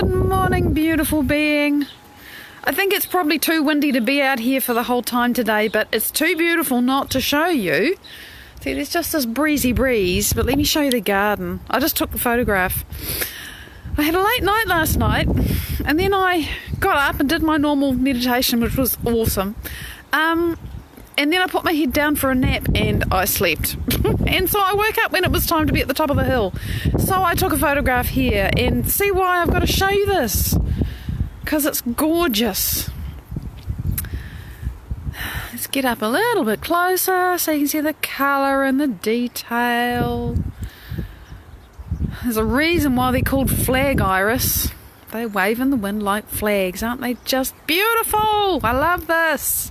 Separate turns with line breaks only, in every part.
Good morning, beautiful being. I think it's probably too windy to be out here for the whole time today, but it's too beautiful not to show you. See, there's just this breezy breeze, but let me show you the garden. I just took the photograph. I had a late night last night, and then I got up and did my normal meditation, which was awesome. And then I put my head down for a nap and I slept. And so I woke up when it was time to be at the top of the hill. So I took a photograph here, and see why I've got to show you this. Because it's gorgeous. Let's get up a little bit closer so you can see the colour and the detail. There's a reason why they're called flag iris. They wave in the wind like flags. Aren't they just beautiful? I love this.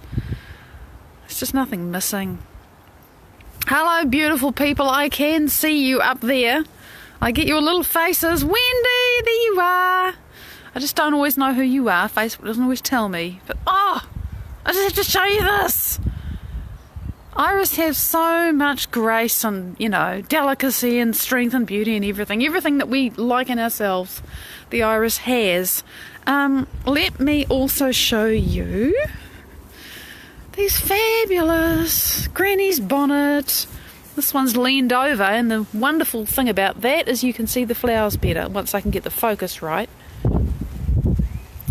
There's just nothing missing. Hello, beautiful people. I can see you up there. I get your little faces. Wendy, there you are. I just don't always know who you are. Facebook doesn't always tell me. But, I just have to show you this. Iris have so much grace and, delicacy and strength and beauty and everything. Everything that we like in ourselves, the iris has. Let me also show you these fabulous Granny's bonnet. This one's leaned over, and the wonderful thing about that is you can see the flowers better once I can get the focus right.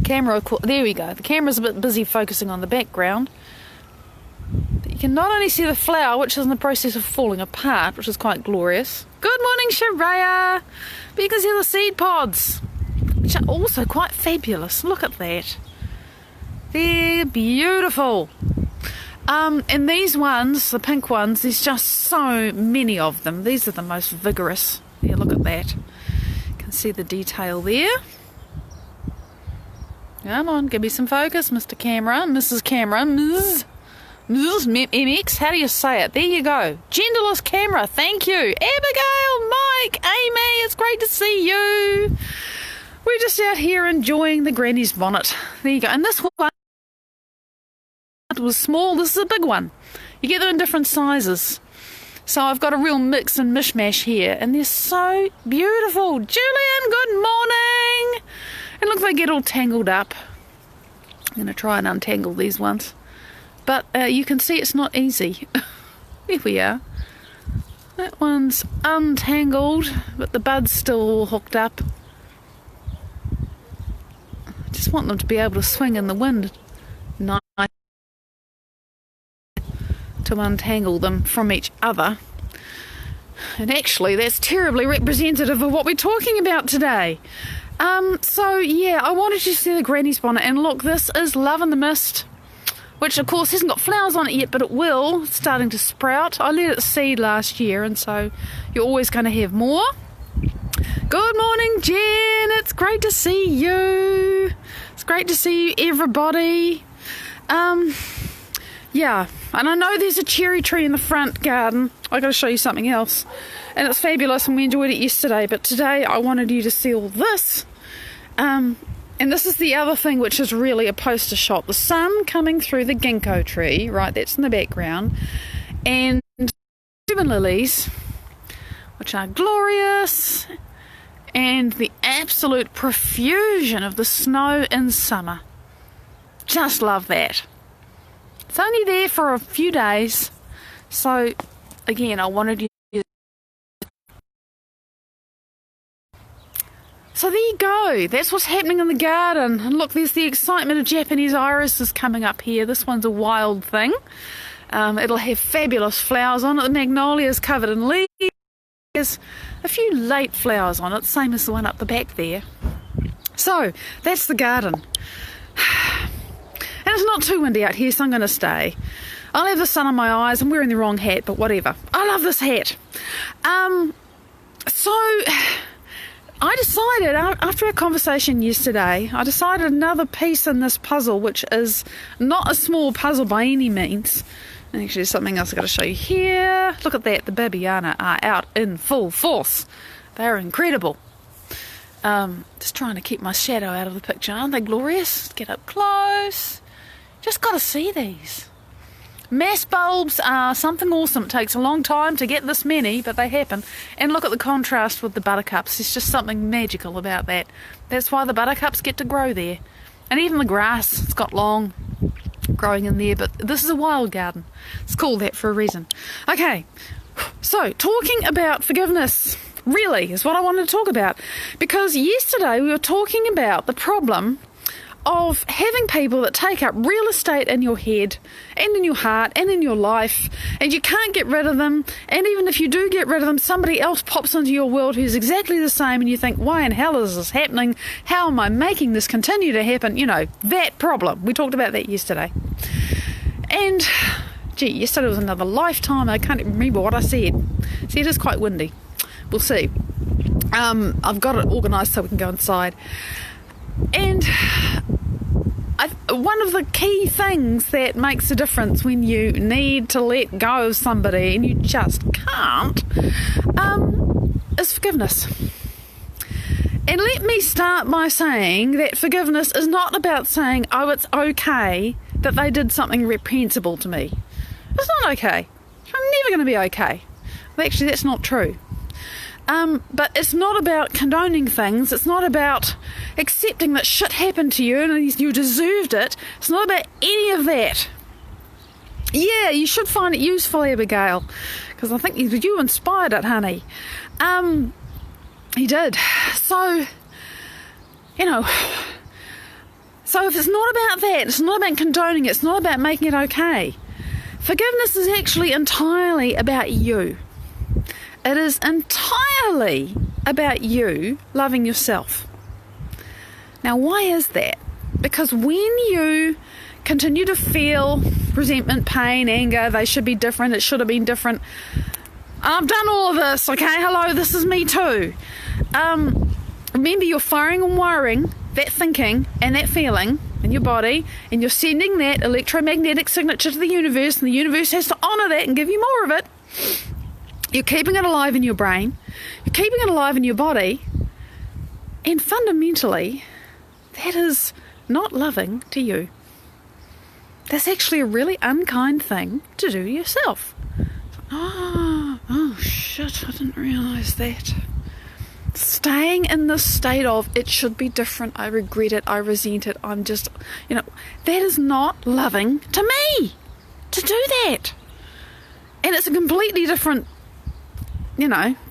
There we go. The camera's a bit busy focusing on the background. But you can not only see the flower, which is in the process of falling apart, which is quite glorious. Good morning, Sharaya. But you can see the seed pods, which are also quite fabulous. Look at that. They're beautiful. And these ones, the pink ones, there's just so many of them. These are the most vigorous. Yeah, look at that. You can see the detail there. Come on, give me some focus, Mr. Camera, Mrs. Camera, Ms. MX, how do you say it? There you go. Genderless camera, thank you. Abigail, Mike, Amy, it's great to see you. We're just out here enjoying the Granny's bonnet. There you go. And this one was small, this is a big one. You get them in different sizes. So I've got a real mix and mishmash here, and they're so beautiful. Julian, good morning. And look, they get all tangled up. I'm going to try and untangle these ones. But you can see it's not easy. There we are. That one's untangled, but the bud's still all hooked up. I just want them to be able to swing in the wind. Nice. To untangle them from each other. And actually that's terribly representative of what we're talking about today. I wanted you to see the Granny's bonnet, and look, this is Love in the Mist, which of course hasn't got flowers on it yet, but it will. It's starting to sprout. I let it seed last year, and so you're always going to have more. Good morning, Jen. It's great to see you. It's great to see you, everybody. Yeah, and I know there's a cherry tree in the front garden. I've got to show you something else. And it's fabulous, and we enjoyed it yesterday. But today I wanted you to see all this. And this is the other thing, which is really a poster shot. The sun coming through the ginkgo tree, right, that's in the background. And Cuban lilies, which are glorious. And the absolute profusion of the snow in summer. Just love that. It's only there for a few days, so again, I wanted you to... So there you go, that's what's happening in the garden. And look, there's the excitement of Japanese irises coming up here. This one's a wild thing. It'll have fabulous flowers on it. The magnolia's covered in leaves. There's a few late flowers on it, same as the one up the back there. So, that's the garden. And it's not too windy out here, so I'm going to stay. I'll have the sun on my eyes. I'm wearing the wrong hat, but whatever. I love this hat. So I decided, after our conversation yesterday, I decided another piece in this puzzle, which is not a small puzzle by any means. And actually, there's something else I've got to show you here. Look at that. The Babiana are out in full force. They're incredible. Just trying to keep my shadow out of the picture. Aren't they glorious? Get up close. Just got to see these. Mass bulbs are something awesome. It takes a long time to get this many, but they happen. And look at the contrast with the buttercups. There's just something magical about that. That's why the buttercups get to grow there. And even the grass, it's got long growing in there, but this is a wild garden. It's called that for a reason. Okay, so talking about forgiveness really is what I wanted to talk about, because yesterday we were talking about the problem of having people that take up real estate in your head and in your heart and in your life, and you can't get rid of them, and even if you do get rid of them, somebody else pops into your world who's exactly the same, and you think, why in hell is this happening? How am I making this continue to happen? You know, that problem. We talked about that yesterday. And gee, yesterday was another lifetime. I can't even remember what I said. See, it is quite windy. We'll see. I've got it organised so we can go inside. And one of the key things that makes a difference when you need to let go of somebody and you just can't is forgiveness. And let me start by saying that forgiveness is not about saying, oh, it's okay that they did something reprehensible to me. It's not okay. I'm never going to be okay. Well, actually, that's not true. But it's not about condoning things. It's not about accepting that shit happened to you and you deserved it. It's not about any of that. Yeah, you should find it useful, Abigail, because I think you inspired it, honey. He did. So, you know, so if it's not about that, it's not about condoning it, it's not about making it okay. Forgiveness is actually entirely about you. It is entirely about you loving yourself. Now, why is that? Because when you continue to feel resentment, pain, anger, they should be different, it should have been different. I've done all of this, okay? Hello, this is me too. Remember, you're firing and wiring that thinking and that feeling in your body, and you're sending that electromagnetic signature to the universe, and the universe has to honour that and give you more of it. You're keeping it alive in your brain, you're keeping it alive in your body, and fundamentally, that is not loving to you. That's actually a really unkind thing to do to yourself. Oh shit, I didn't realise that. Staying in this state of, it should be different, I regret it, I resent it, I'm just, that is not loving to me, to do that. And it's a completely different,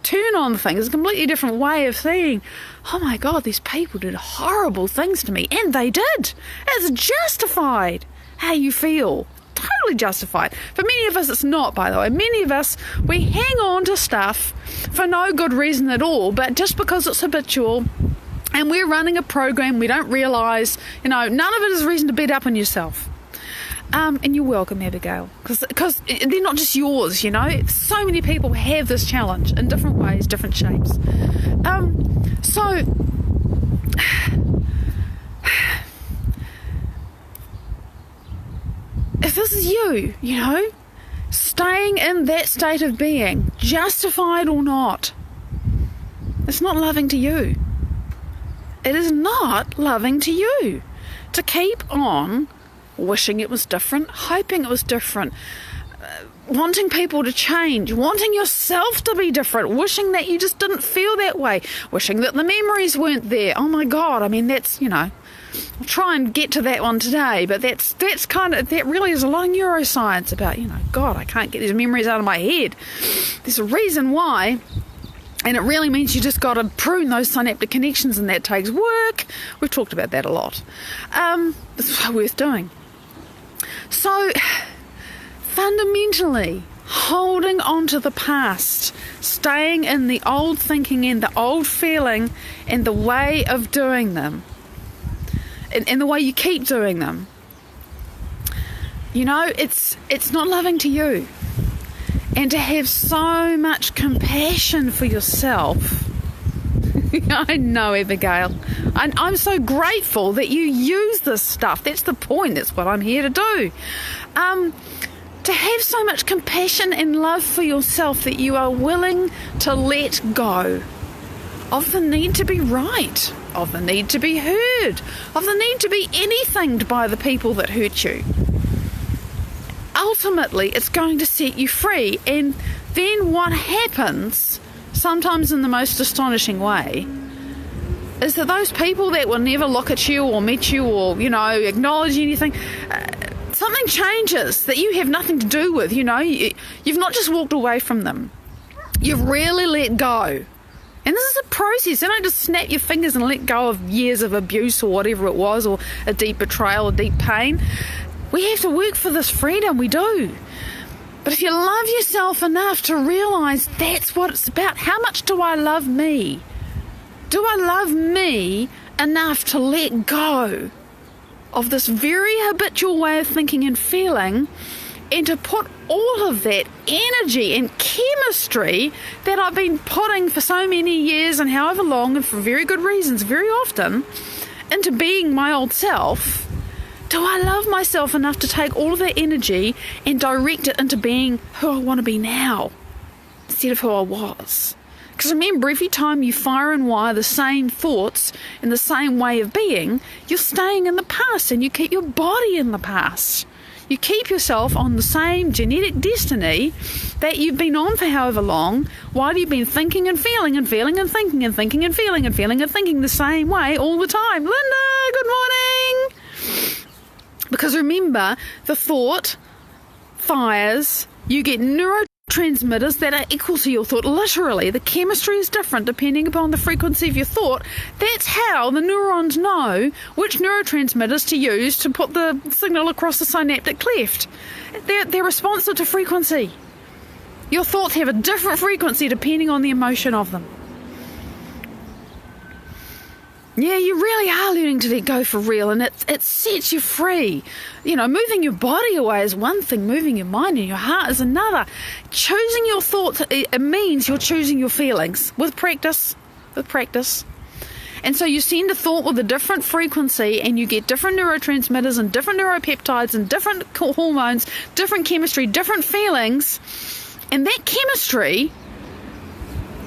turn on things. It's a completely different way of saying, oh my God, these people did horrible things to me. And they did. It's justified how you feel. Totally justified. For many of us, it's not, by the way. Many of us, we hang on to stuff for no good reason at all, but just because it's habitual and we're running a program, we don't realise, none of it is reason to beat up on yourself. And you're welcome, Abigail, because they're not just yours, So many people have this challenge in different ways, different shapes. So, if this is you, staying in that state of being, justified or not, it's not loving to you. It is not loving to you to keep on wishing it was different, hoping it was different, wanting people to change, wanting yourself to be different, wishing that you just didn't feel that way, wishing that the memories weren't there. Oh my God, that's, I'll try and get to that one today, but that really is a lot of neuroscience about, God, I can't get these memories out of my head. There's a reason why, and it really means you just got to prune those synaptic connections, and that takes work. We've talked about that a lot. It's worth doing. So, fundamentally, holding on to the past, staying in the old thinking and the old feeling and the way of doing them, and the way you keep doing them, it's not loving to you. And to have so much compassion for yourself, I know, Abigail. I'm so grateful that you use this stuff. That's the point. That's what I'm here to do. To have so much compassion and love for yourself that you are willing to let go of the need to be right, of the need to be heard, of the need to be anythinged by the people that hurt you. ultimately it's going to set you free. And then what happens, sometimes in the most astonishing way, is that those people that will never look at you or meet you or, acknowledge anything, something changes that you have nothing to do with. You've not just walked away from them. You've really let go. And this is a process. You don't just snap your fingers and let go of years of abuse or whatever it was, or a deep betrayal or deep pain. We have to work for this freedom, we do. But if you love yourself enough to realise that's what it's about, how much do I love me? Do I love me enough to let go of this very habitual way of thinking and feeling, and to put all of that energy and chemistry that I've been putting for so many years and however long, and for very good reasons, very often, into being my old self? Do I love myself enough to take all of that energy and direct it into being who I want to be now, instead of who I was? Because remember, every time you fire and wire the same thoughts in the same way of being, you're staying in the past, and you keep your body in the past. You keep yourself on the same genetic destiny that you've been on for however long, while you've been thinking and feeling and feeling and thinking and thinking and feeling and feeling and thinking the same way all the time. Linda, good morning! Because remember, the thought fires, you get neurotransmitters that are equal to your thought. Literally, the chemistry is different depending upon the frequency of your thought. That's how the neurons know which neurotransmitters to use to put the signal across the synaptic cleft. They're responsive to frequency. Your thoughts have a different frequency depending on the emotion of them. Yeah, you really are learning to let go for real, and it sets you free. Moving your body away is one thing, moving your mind and your heart is another. Choosing your thoughts, it means you're choosing your feelings with practice. And so you send a thought with a different frequency, and you get different neurotransmitters and different neuropeptides and different hormones, different chemistry, different feelings, and that chemistry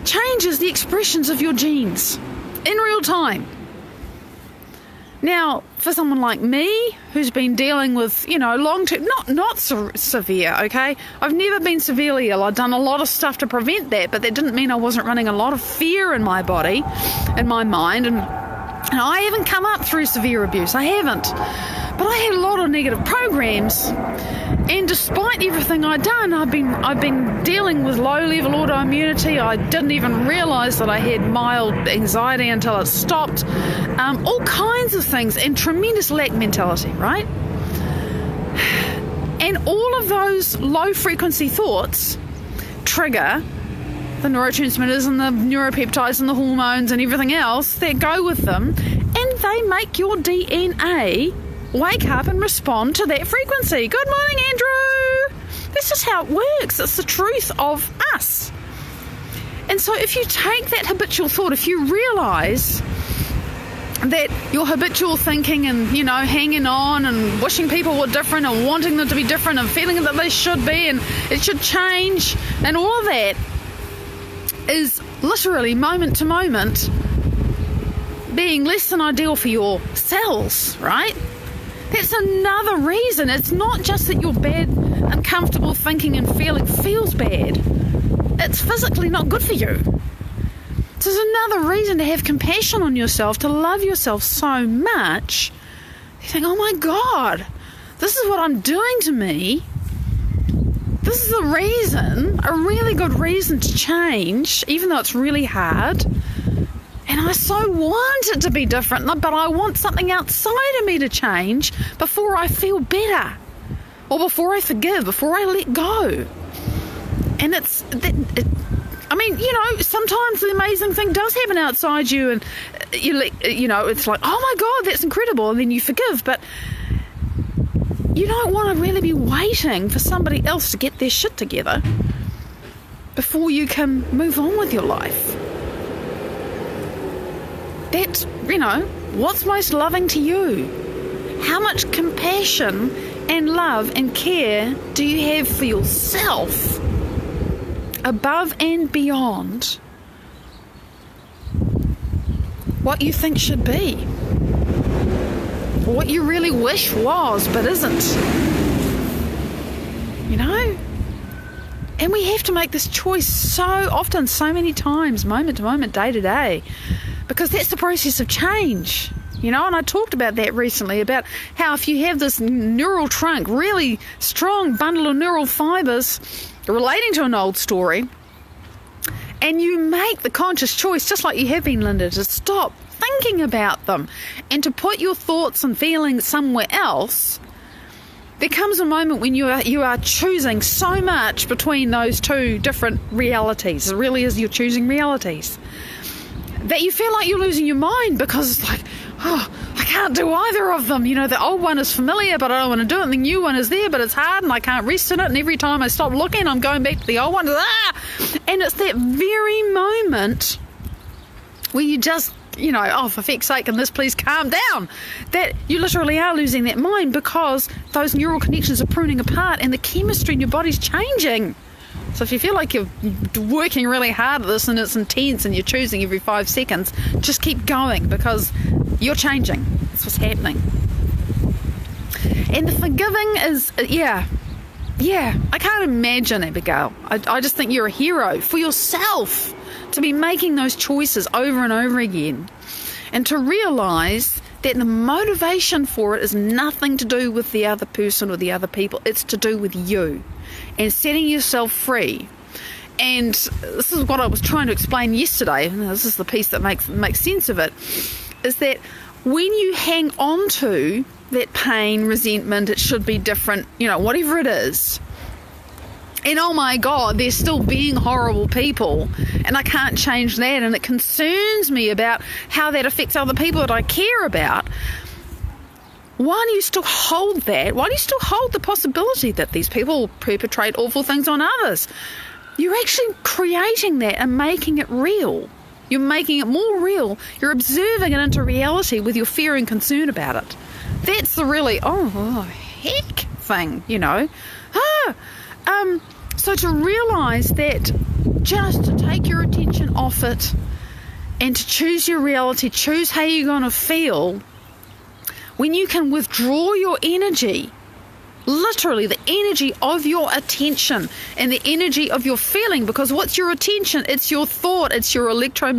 changes the expressions of your genes in real time. Now, for someone like me, who's been dealing with, long-term, not severe, okay? I've never been severely ill. I've done a lot of stuff to prevent that, but that didn't mean I wasn't running a lot of fear in my body, in my mind, and I haven't come up through severe abuse. I haven't. But I had a lot of negative programs, and despite everything I'd done, I've been dealing with low-level autoimmunity. I didn't even realise that I had mild anxiety until it stopped. All kinds of things, and tremendous lack mentality, right? And all of those low-frequency thoughts trigger the neurotransmitters and the neuropeptides and the hormones and everything else that go with them, and they make your DNA wake up and respond to that frequency. Good morning, Andrew! That's just how it works. It's the truth of us. And so if you take that habitual thought, if you realise that your habitual thinking and, hanging on and wishing people were different and wanting them to be different and feeling that they should be and it should change and all of that is literally moment to moment being less than ideal for your cells, right? That's another reason. It's not just that your bad, uncomfortable thinking and feeling feels bad. It's physically not good for you. So there's another reason to have compassion on yourself, to love yourself so much. You think, oh my God, this is what I'm doing to me. This is a reason, a really good reason to change, even though it's really hard. And I so want it to be different, but I want something outside of me to change before I feel better, or before I forgive, before I let go. And sometimes the amazing thing does happen outside you, and it's like, oh my God, that's incredible, and then you forgive. But you don't want to really be waiting for somebody else to get their shit together before you can move on with your life. That's, what's most loving to you? How much compassion and love and care do you have for yourself above and beyond what you think should be? Or what you really wish was but isn't? And we have to make this choice so often, so many times, moment to moment, day to day, because that's the process of change. And I talked about that recently, about how if you have this neural trunk, really strong bundle of neural fibers relating to an old story, and you make the conscious choice, just like you have been, Linda, to stop thinking about them and to put your thoughts and feelings somewhere else, there comes a moment when you are choosing so much between those two different realities. It really is, you're choosing realities, that you feel like you're losing your mind, because it's like, I can't do either of them. The old one is familiar, but I don't want to do it. And the new one is there, but it's hard and I can't rest in it. And every time I stop looking, I'm going back to the old one. And it's that very moment where you just, for feck's sake, can this please calm down? That you literally are losing that mind, because those neural connections are pruning apart and the chemistry in your body's changing. So if you feel like you're working really hard at this and it's intense and you're choosing every 5 seconds, just keep going, because you're changing. That's what's happening. And the forgiving is, I can't imagine, Abigail. I just think you're a hero for yourself to be making those choices over and over again, and to realise that the motivation for it is nothing to do with the other person or the other people. It's to do with you and setting yourself free. And this is what I was trying to explain yesterday, and this is the piece that makes sense of it, is that when you hang on to that pain, resentment, it should be different, whatever it is, and oh my God, they're still being horrible people, and I can't change that, and it concerns me about how that affects other people that I care about. Why do you still hold that? Why do you still hold the possibility that these people perpetrate awful things on others? You're actually creating that and making it real. You're making it more real. You're observing it into reality with your fear and concern about it. That's the really, heck thing, So to realise that, just to take your attention off it and to choose your reality, choose how you're going to feel, when you can withdraw your energy, literally the energy of your attention and the energy of your feeling, because what's your attention? It's your thought, it's your electrical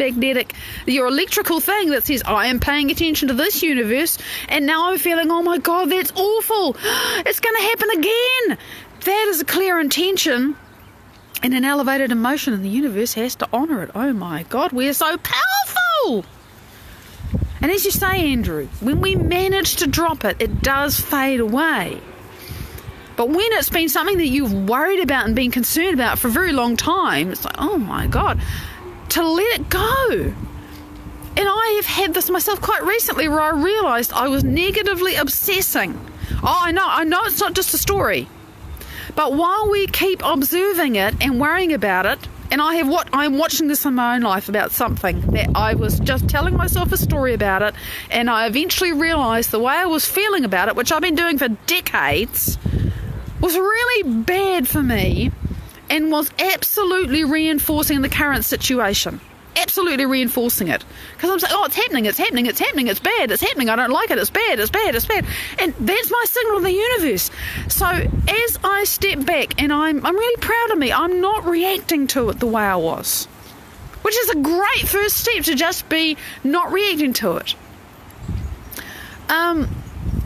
thing that says, I am paying attention to this universe, and now I'm feeling, oh my God, that's awful, it's going to happen again. That is a clear intention, and an elevated emotion, and the universe has to honour it. Oh my God, we're so powerful. And as you say, Andrew, when we manage to drop it, it does fade away. But when it's been something that you've worried about and been concerned about for a very long time, it's like, oh my God, to let it go. And I have had this myself quite recently, where I realised I was negatively obsessing. I know it's not just a story. But while we keep observing it and worrying about it, and I'm watching this in my own life about something that I was just telling myself a story about it, and I eventually realised the way I was feeling about it, which I've been doing for decades, was really bad for me and was absolutely reinforcing the current situation. Absolutely reinforcing it. Because I'm saying, it's happening, it's bad, it's happening, I don't like it, it's bad. And that's my signal to the universe. So as I step back, and I'm really proud of me, I'm not reacting to it the way I was. Which is a great first step, to just be not reacting to it.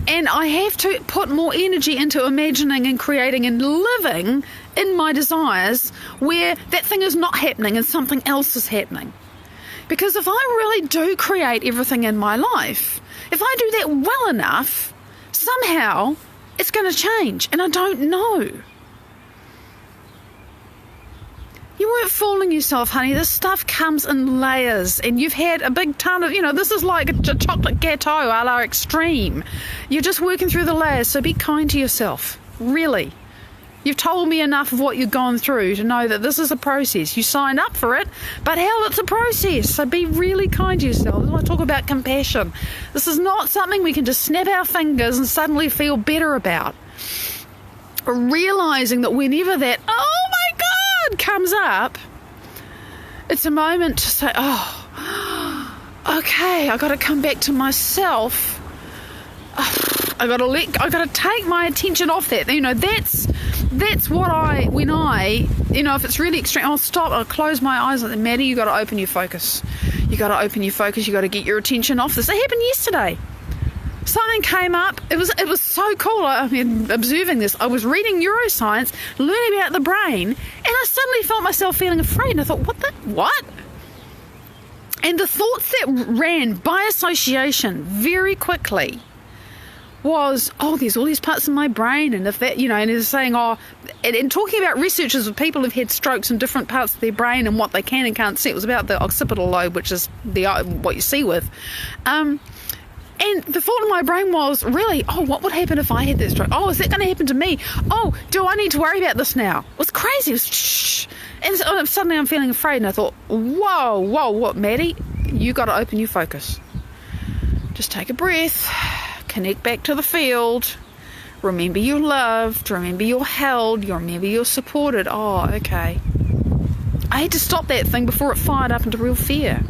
And I have to put more energy into imagining and creating and living in my desires where that thing is not happening and something else is happening. Because if I really do create everything in my life, if I do that well enough, somehow it's going to change, and I don't know. You weren't fooling yourself, honey. This stuff comes in layers, and you've had a big ton of, this is like a chocolate gâteau a la extreme. You're just working through the layers, so be kind to yourself. Really. You've told me enough of what you've gone through to know that this is a process. You signed up for it, but hell, it's a process. So be really kind to yourself. This is why I talk about compassion. This is not something we can just snap our fingers and suddenly feel better about. Realising that whenever that, oh my God, comes up, it's a moment to say, okay, I got to come back to myself. I got to take my attention off that. that's what if it's really extreme, I'll stop, I'll close my eyes. Like, Maddie, you got to open your focus. You got to open your focus. You got to get your attention off this. It happened yesterday. Something came up. It was so cool. I mean, observing this. I was reading neuroscience, learning about the brain, and I suddenly felt myself feeling afraid. And I thought, what? And the thoughts that ran by association very quickly was, there's all these parts of my brain, and if that, and it's saying, and talking about researchers with people who've had strokes in different parts of their brain and what they can and can't see. It was about the occipital lobe, which is what you see with. And the thought in my brain was, really, what would happen if I had that stroke? Is that going to happen to me? Do I need to worry about this now? It was crazy. It was shh. And suddenly I'm feeling afraid, and I thought, whoa, what, Maddie? You got to open your focus. Just take a breath. Connect back to the field. Remember you're loved. Remember you're held. Remember you're supported. Okay. I had to stop that thing before it fired up into real fear.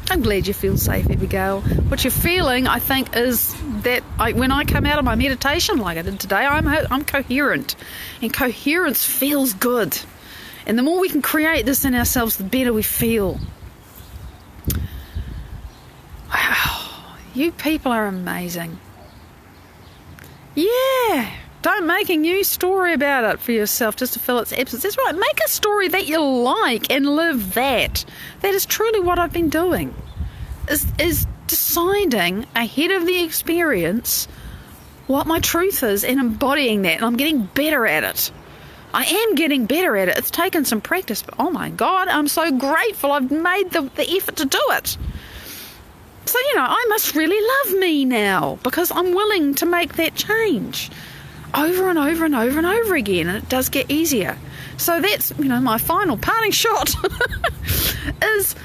I'm glad you feel safe, Abigail. What you're feeling, I think, is that when I come out of my meditation like I did today, I'm coherent. And coherence feels good. And the more we can create this in ourselves, the better we feel. Wow. You people are amazing. Yeah. Don't make a new story about it for yourself just to fill its absence. That's right. Make a story that you like and live that. That is truly what I've been doing. Is deciding ahead of the experience what my truth is and embodying that. And I'm getting better at it. I am getting better at it. It's taken some practice. But oh my God, I'm so grateful I've made the effort to do it. So, I must really love me now because I'm willing to make that change over and over and over and over again, and it does get easier. So that's, my final parting shot is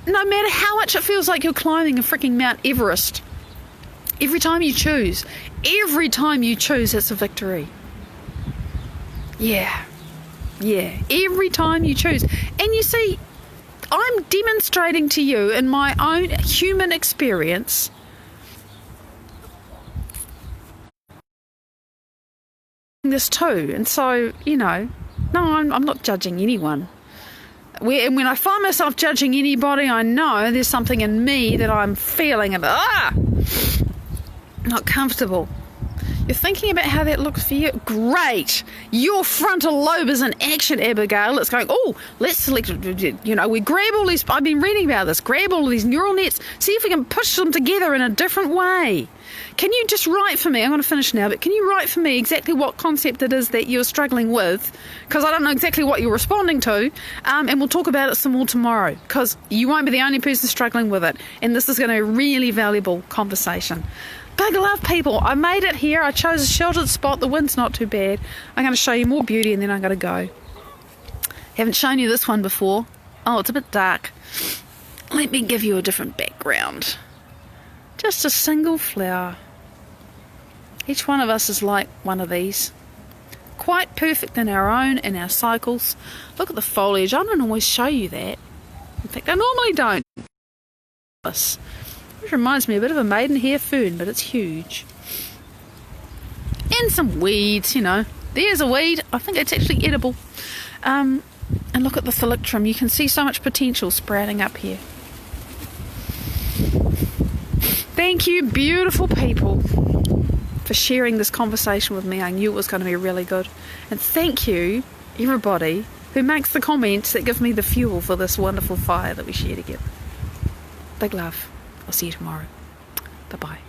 no matter how much it feels like you're climbing a freaking Mount Everest, every time you choose, it's a victory. Yeah, every time you choose. And you see, I'm demonstrating to you in my own human experience this too. And so, no, I'm not judging anyone. And when I find myself judging anybody, I know there's something in me that I'm feeling not comfortable. You're thinking about how that looks for you? Great. Your frontal lobe is in action, Abigail. It's going, let's select, we grab all these, I've been reading about this, grab all these neural nets, see if we can push them together in a different way. Can you just write for me, I'm going to finish now, but can you write for me exactly what concept it is that you're struggling with? Because I don't know exactly what you're responding to, and we'll talk about it some more tomorrow, because you won't be the only person struggling with it, and this is going to be a really valuable conversation. Big love, people. I made it here. I chose a sheltered spot. The wind's not too bad. I'm going to show you more beauty and then I'm going to go. Haven't shown you this one before. It's a bit dark. Let me give you a different background. Just a single flower. Each one of us is like one of these. Quite perfect in our cycles. Look at the foliage. I don't always show you that. In fact, I normally don't. Which reminds me a bit of a maidenhair fern, but it's huge. And some weeds, There's a weed. I think it's actually edible. And look at the thalictrum. You can see so much potential sprouting up here. Thank you, beautiful people, for sharing this conversation with me. I knew it was going to be really good. And thank you, everybody, who makes the comments that give me the fuel for this wonderful fire that we share together. Big love. I'll see you tomorrow. Bye-bye.